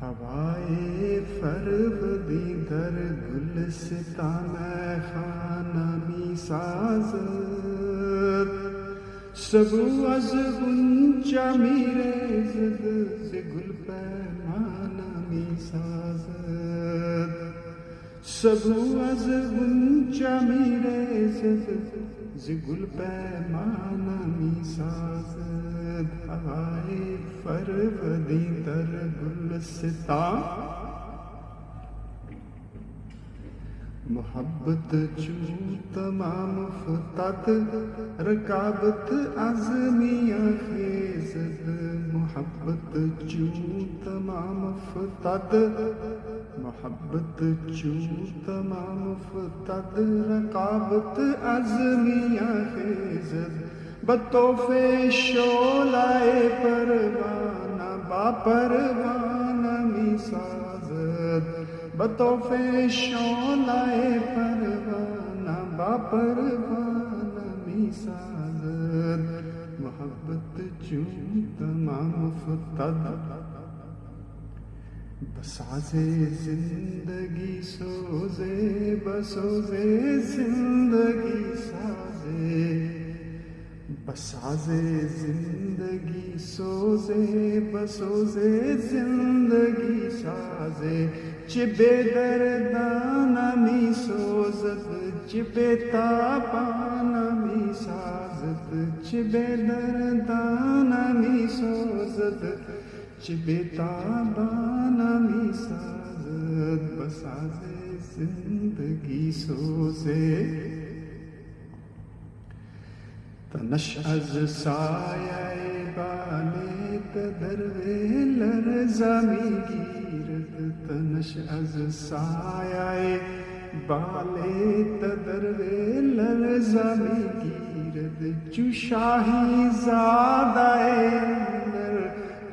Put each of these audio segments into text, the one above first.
ہوائے فرودی در گلستان خانہ می سازد سبو از غنچہ میرزد ز گل پیمانہ می سازد سبو از غنچہ میرزد ز گل پیمانہ می سازد ہوائے فرودی در گلستان محبت چون تمام فتد رکابت از میاں خیزد محبت چون تمام فتد محبت چون تمام فتد رکابت از میاں خیزد بطوف شعلۂ پروانہ با پروانہ می سازد بطوف شعلۂ پروانہ با پروانہ می سازد محبت چون تمام فتد بساز زندگی سوزے بسوز زندگی سازے بساز زندگی سوزے بسوز زندگی سازے چہ بے دردانہ می سوزد چہ بے تابانہ می سازد چہ بے دردانہ می سوزد چہ بے تابانہ می سازد بساز زندگی سوزے تنش از سایه بالِ تدروی لرزا می گیرد تنش از سایه بالِ تدروی لرزا می گیرد چو شاہی زادہ اندر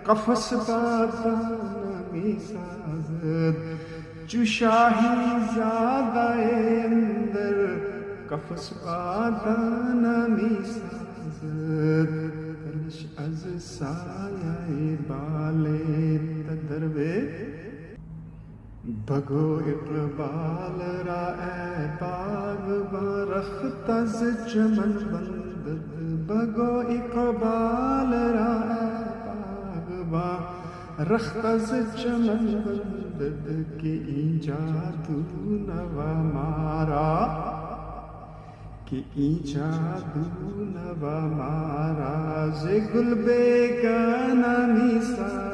قفس بادانہ می سازد چو شاہی زادہ اندر قفس بادانہ می سازد تنش از سایه بالِ تدروی بگو اقبال را اے باغباں رخت از چمن بندد بگو اقبال را اے باغباں رخت از چمن بندد کہ این جادو نوا مارا کہ این جادو نوا مارا ز گل بیگانہ می سازد